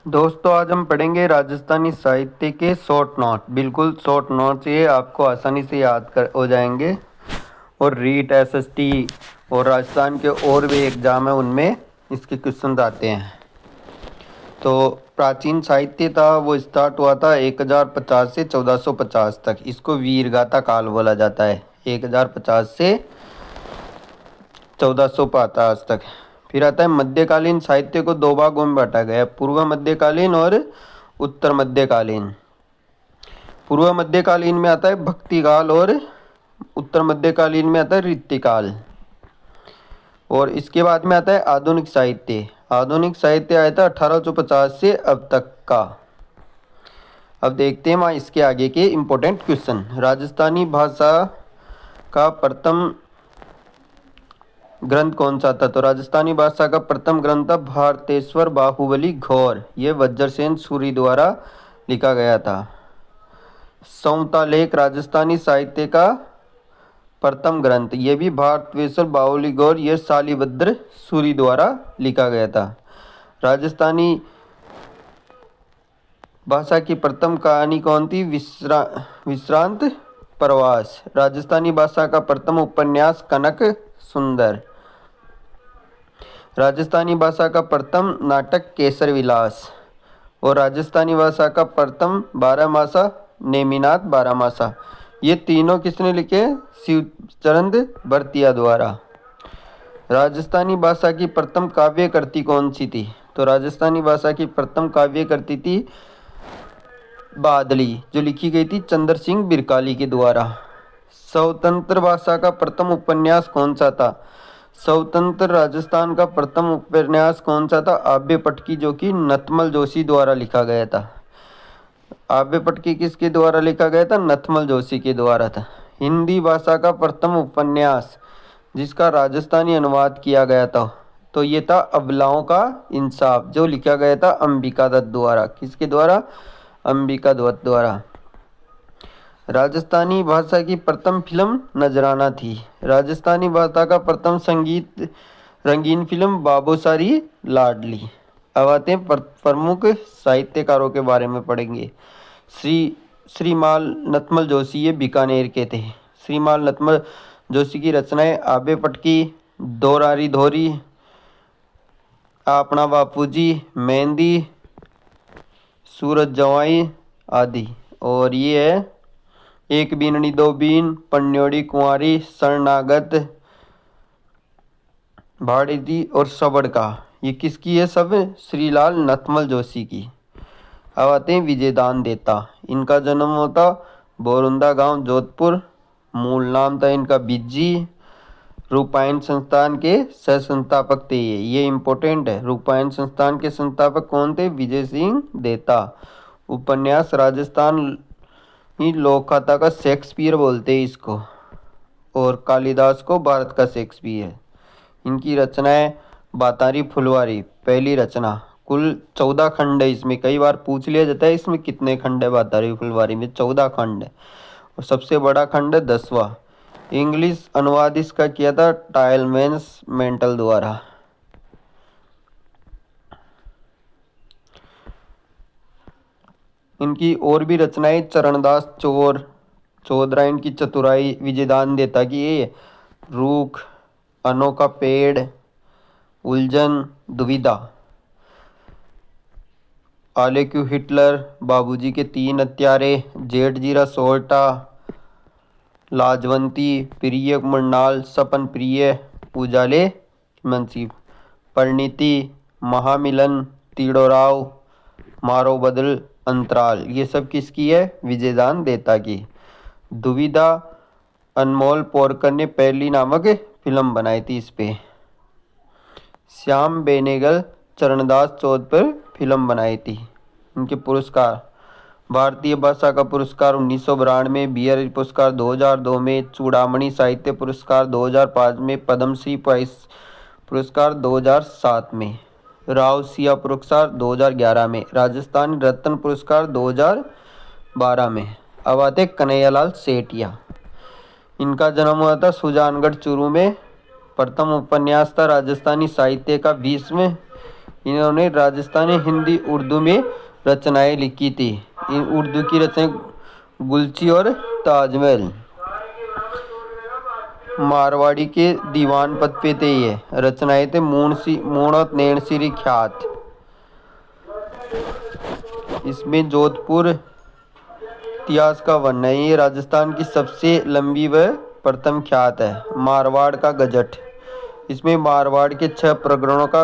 दोस्तों आज हम पढ़ेंगे राजस्थानी साहित्य के शॉर्ट नोट। बिल्कुल शॉर्ट नोट्स, ये आपको आसानी से याद कर हो जाएंगे। और रीट एसएसटी और राजस्थान के और भी एग्ज़ाम है उनमें इसके क्वेश्चन आते हैं। तो प्राचीन साहित्य था वो स्टार्ट हुआ था 1050 से 1450 तक। इसको वीरगाथा काल बोला जाता है, 1050 से 1450 तक। फिर आता है मध्यकालीन साहित्य को दो भागों में बांटा गया है, पूर्व मध्यकालीन और उत्तर मध्यकालीन। पूर्व मध्यकालीन में आता है भक्ति काल और उत्तर मध्यकालीन में आता है रीतिकाल। और इसके बाद में आता है आधुनिक साहित्य। आधुनिक साहित्य आया था 1850 से अब तक का। अब देखते हैं वहाँ इसके आगे के इम्पोर्टेंट क्वेश्चन। राजस्थानी भाषा का प्रथम ग्रंथ कौन सा था? तो राजस्थानी भाषा का प्रथम ग्रंथ था भारतेश्वर बाहुबली घोर। ये वज्रसेन सूरी द्वारा लिखा गया था। संवतालेख राजस्थानी साहित्य का प्रथम ग्रंथ, ये भी भारतेश्वर बाहुबली घोर, ये शालिभद्र सूरी द्वारा लिखा गया था। राजस्थानी भाषा की प्रथम कहानी कौन थी? विश्रांत प्रवास। राजस्थानी भाषा का प्रथम उपन्यास कनक सुंदर। राजस्थानी भाषा का प्रथम नाटक केसर विलास। और राजस्थानी भाषा का प्रथम बारहमासा नेमिनाथ बारहमासा। ये तीनों किसने लिखे? शिवचंद भरतिया द्वारा। राजस्थानी भाषा की प्रथम काव्य कृति कौन सी थी? तो राजस्थानी भाषा की प्रथम काव्य कृति थी बादली, जो लिखी गई थी चंद्र सिंह बिरकाली के द्वारा। स्वतंत्र भाषा का प्रथम उपन्यास कौन सा था? स्वतंत्र राजस्थान का प्रथम उपन्यास कौन सा था? आव्य पटकी, जो कि नथमल जोशी द्वारा लिखा गया था। आव्य पटकी किसके द्वारा लिखा गया था? नथमल जोशी के द्वारा था। हिंदी भाषा का प्रथम उपन्यास जिसका राजस्थानी अनुवाद किया गया था, तो ये था अबलाओं का इंसाफ, जो लिखा गया था अंबिका दत्त द्वारा। किसके द्वारा? अंबिका दत्त द्वारा। राजस्थानी भाषा की प्रथम फिल्म नजराना थी। राजस्थानी भाषा का प्रथम संगीत रंगीन फिल्म बाबूसारी लाडली। अब आते हैं प्रमुख साहित्यकारों के बारे में पढ़ेंगे। श्रीमाल नथमल जोशी, ये बीकानेर के थे। श्रीमाल नथमल जोशी की रचनाएं आबे पटकी, दोरारी धोरी, अपना बापूजी, मेहंदी, सूरज जवाई आदि। और ये है एक बीननी दो बीन, पन्योड़ी कुंवारी, शरणागत, भाड़ीदी और सबड़ का। ये किसकी है? सब श्रीलाल नथमल जोशी की। अब आते हैं विजयदान देता। इनका जन्म होता बोरुंदा गांव जोधपुर। मूल नाम था इनका बिज्जी। रूपायन संस्थान के सह संस्थापक थे ये इम्पोर्टेंट है। रूपायन संस्थान के संस्थापक कौन थे? विजय सिंह देता। उपन्यास राजस्थान ही लोक कथा का शेक्सपियर बोलते हैं इसको, और कालिदास को भारत का शेक्सपियर। इनकी रचनाएं बातारी फुलवारी, पहली रचना। कुल 14 खंड है इसमें। कई बार पूछ लिया जाता है इसमें कितने खंड है। बातारी फुलवारी में 14 खंड है, और सबसे बड़ा खंड है 10वां। इंग्लिश अनुवाद इसका किया था टाइलमैन्स मेंटल द्वारा। इनकी और भी रचनाएं चरणदास चोर, चौधरा इनकी चतुराई, विजयदान देता की ये रूख, अनोखा पेड़, उलझन, दुविधा, आलेक्यू हिटलर, बाबूजी के तीन हत्यारे, जेठ जीरा सोल्टा, लाजवंती, प्रिय मृणाल, सपन प्रिय, पूजाले मनसी, परिणीति, महामिलन, तीड़ोराव, मारो बदल, अंतराल। ये सब किसकी है? विजयदान देता की। दुविधा अनमोल पोरकर ने पहली नामक फिल्म बनाई थी इस पे। श्याम बेनेगल चरणदास चौथ पर फिल्म बनाई थी। इनके पुरस्कार: भारतीय भाषा का पुरस्कार 1992 में, बी.आर. पुरस्कार 2002 में, चूड़ामणि साहित्य पुरस्कार 2005 में, पद्मश्री पुरस्कार 2007 में, राव सिया पुरस्कार 2011 में, राजस्थान रत्न पुरस्कार 2012 में। अब आते कन्हैयालाल सेठिया। इनका जन्म हुआ था सुजानगढ़ चूरू में। प्रथम उपन्यास था राजस्थानी साहित्य का भीष्म। इन्होंने राजस्थानी, हिंदी, उर्दू में रचनाएं लिखी थी। इन उर्दू की रचनाएं गुलची और ताजमहल। मारवाड़ी के दीवान पद पे थे। ये रचनाएं थे मूण और नैणसीरी ख्यात। इसमें जोधपुर इतिहास का वर्णन है। ये राजस्थान की सबसे लंबी व प्रथम ख्यात है। मारवाड़ का गजट, इसमें मारवाड़ के 6 प्रकरणों का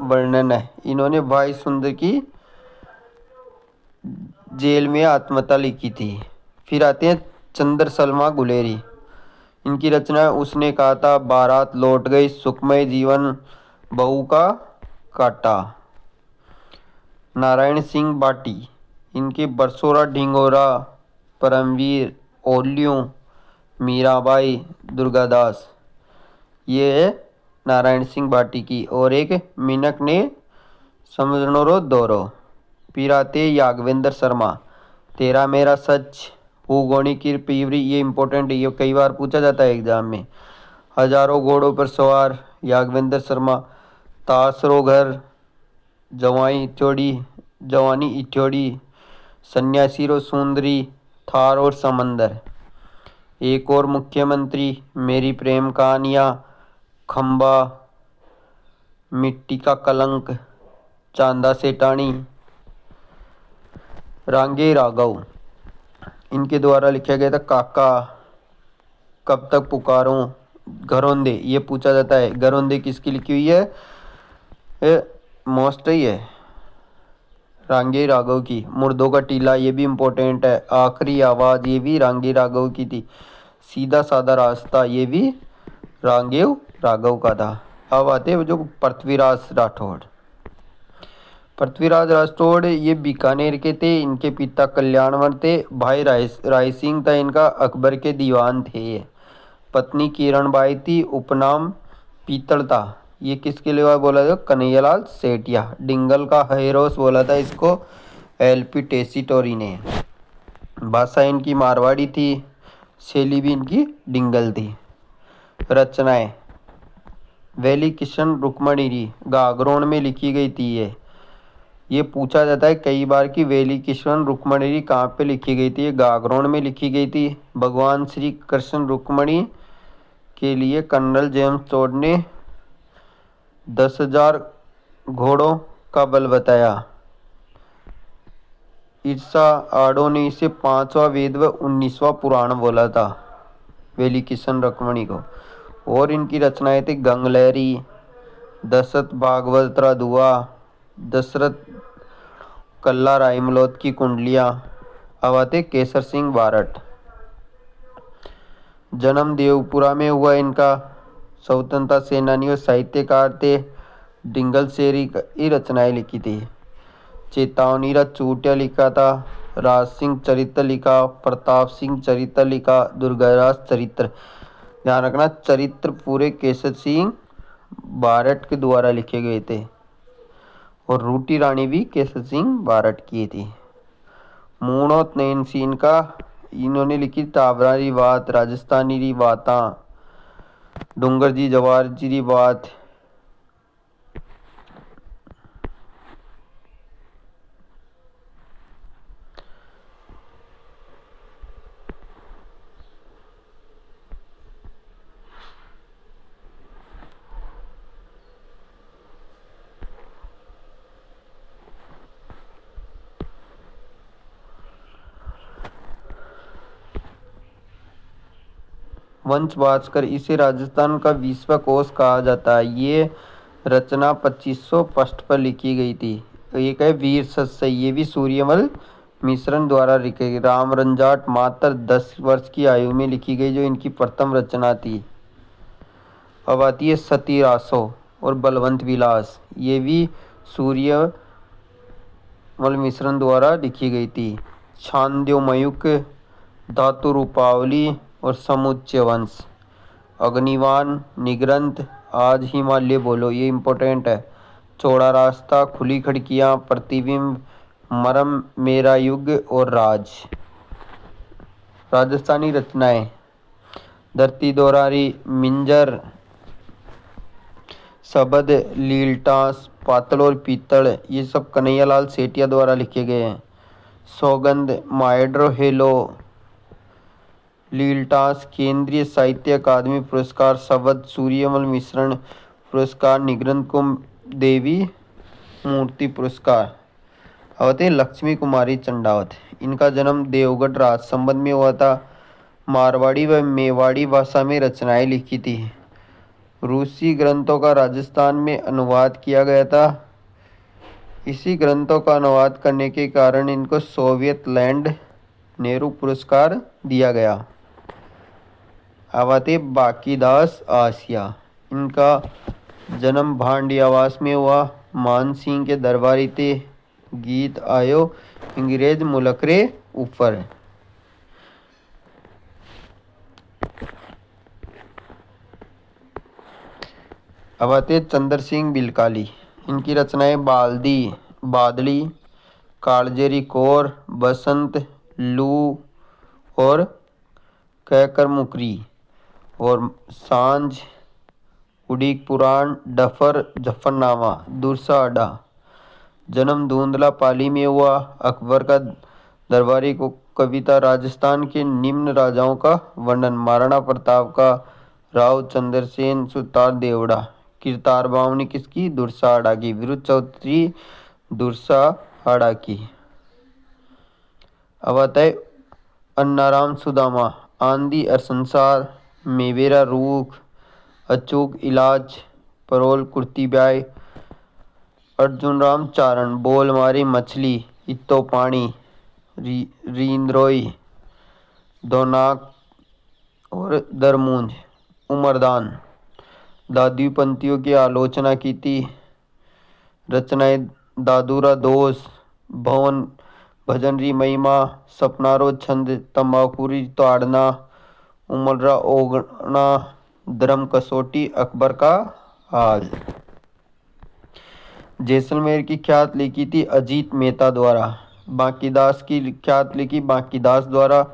वर्णन है। इन्होंने भाई सुंदर की जेल में आत्मकथा लिखी थी। फिर आते हैं चंद्र सलमा गुलेरी। इनकी रचना उसने कहा था, बारात लौट गई, सुखमय जीवन, बहू का काटा। नारायण सिंह बाटी, इनके बरसोरा ढिंगोरा, परमवीर, ओलियों, मीराबाई, दुर्गादास, ये है नारायण सिंह बाटी की। और एक मिनक ने समझनो दौरो। फिर आते याज्ञवेंद्र शर्मा, तेरा मेरा सच, हुगोनी की पीवरी, ये इंपॉर्टेंट है, ये कई बार पूछा जाता है एग्जाम में। हजारों घोड़ों पर सवार, याज्ञवेंद्र शर्मा। तासरो घर, जवानी इठोड़ी, सन्यासी रो सुंदरी, थार और समंदर। एक और मुख्यमंत्री, मेरी प्रेम कहानियाँ, खंबा, मिट्टी का कलंक, चांदा सेठानी। रांगे राघव, इनके द्वारा लिखा गया था काका, कब तक पुकारूं, घरोंदे, ये पूछा जाता है। घरोंदे किसकी लिखी हुई है? मोस्ट ही है रांगे राघव की। मुर्दों का टीला, ये भी इम्पोर्टेंट है। आखिरी आवाज, ये भी रांगे राघव की थी। सीधा साधा रास्ता, ये भी रांगे राघव का था। अब आते हैं जो पृथ्वीराज राठौड़। पृथ्वीराज राठौड़ ये बीकानेर के थे। इनके पिता कल्याणवर थे। भाई राय सिंह था इनका, अकबर के दीवान थे ये। पत्नी किरणबाई थी, उपनाम पीतल था। ये किसके लिए बोला था? कन्हैयालाल सेठिया। डिंगल का हेरोस बोला था इसको एलपी टेसीटोरी ने। भाषा इनकी मारवाड़ी थी, शैली भी इनकी डिंगल थी। रचनाएं, वेली किशन रुक्मणी गागरोन में लिखी गई थी। ये पूछा जाता है कई बार कि वेली किशन रुक्मणी कहाँ पे लिखी गई थी? ये गागरोन में लिखी गई थी। भगवान श्री कृष्ण रुक्मणी के लिए कर्नल जेम्स टोड ने 10,000 घोड़ों का बल बताया। ईर्षा आडो ने इसे 5वां वेद व 19वां पुराण बोला था, वेली किशन रुक्मणी को। और इनकी रचनाएं थी गंगलहरी, दशरथ भागवत दुआ, दशरथ कल्ला राइमलोत की कुंडलियाँ। अब आते केसर सिंह बारट। जन्म देवपुरा में हुआ इनका। स्वतंत्रता सेनानी और साहित्यकार थे। डिंगल शेरी की रचनाएं लिखी थी। चेतावनी चूटिया लिखा था। राज सिंह चरित्र लिखा, प्रताप सिंह चरित्र लिखा, दुर्गादास चरित्र। ध्यान रखना चरित्र पूरे केसर सिंह बारट के द्वारा लिखे गए थे। और रूटी रानी भी केसर सिंह बारट की थी। मूणोत नैन सीन का इन्होंने लिखी ताबरारी बात, राजस्थानी री बाता, डूंगर जी जवार जी री बात। वंश भास्कर, इसे राजस्थान का विश्वकोश कहा जाता है। ये रचना 2500 पृष्ठ पर लिखी गई थी। एक है वीर सत्सई, ये भी सूर्यमल मिश्रण द्वारा लिखी गई। राम रंजाट मात्र 10 वर्ष की आयु में लिखी गई, जो इनकी प्रथम रचना थी। अब आती है सती रासो और बलवंत विलास, ये भी सूर्यमल मिश्रण द्वारा लिखी गई थी। छांदोमयुक, धातु रूपावली और समुच्चय वंश। अग्निवान, निग्रंथ, आज हिमालय बोलो, ये इम्पोर्टेंट है। चौड़ा रास्ता, खुली खिड़कियाँ, प्रतिबिंब, मरम, मेरा युग और राज। राजस्थानी रचनाएं, धरती दोरारी, मिंजर, शबद, लीलटास, पातल और पीतल ये सब कन्हैयालाल सेठिया द्वारा लिखे गए हैं। सौगंध माइड्रो हेलो लीलटास केंद्रीय साहित्य अकादमी पुरस्कार शब्द सूर्यमल मिश्रण पुरस्कार निगरंध देवी मूर्ति पुरस्कार। अब लक्ष्मी कुमारी चंडावत, इनका जन्म देवगढ़ राज संबंध में हुआ था। मारवाड़ी व मेवाड़ी भाषा में रचनाएं लिखी थी। रूसी ग्रंथों का राजस्थान में अनुवाद किया गया था। इसी ग्रंथों का अनुवाद करने के कारण इनको सोवियत लैंड नेहरू पुरस्कार दिया गया। अब आते बाकीदास आसिया, इनका जन्म भांडियावास में हुआ। मान सिंह के दरबारी थे। गीत आयो अंग्रेज मुल्क रे ऊपर। अब आते चंद्र सिंह बिलकाली, इनकी रचनाएं बाल्दी बादली, कालजेरी कौर, बसंत, लू और कहकर मुकरी और सांझ, उड़ीक पुराण, डफर, जफरनामा, दुरसा अड्डा। जन्म धुंधला पाली में हुआ। अकबर का दरबारी को कविता राजस्थान के निम्न राजाओं का वर्णन, महाराणा प्रताप का, राव चंद्रसेन, सुतार देवड़ा। किरतार बावनी किसकी? दुरसा अड्डा की। विरुद्ध चौधरी दुरसा अड्डा की। अब आता है अन्नाराम सुदामा, आंधी और संसार, मेवेरा रूख, अचूक इलाज, परोल कुर्ती ब्याय। अर्जुन राम चारण, बोल मारी मछली, इतो पानी, रींद्रोई, दोनाक और दरमूंज। उमरदान, दाद्युपंथियों की आलोचना की थी। रचनाएं दादूरा दोष, भवन भजनरी महिमा, सपनारो छंद, तंबाकुरी ताड़ना, उमलरा ओगना, धर्म कसौटी, अकबर का हाल। जैसलमेर की ख्यात लिखी थी अजीत मेहता द्वारा। बांकीदास की ख्यात लिखी बांकीदास द्वारा।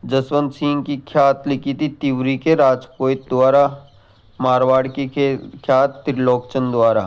जसवंत सिंह की ख्यात लिखी थी तिवरी के राजपूत द्वारा। मारवाड़ की ख्यात त्रिलोकचंद द्वारा।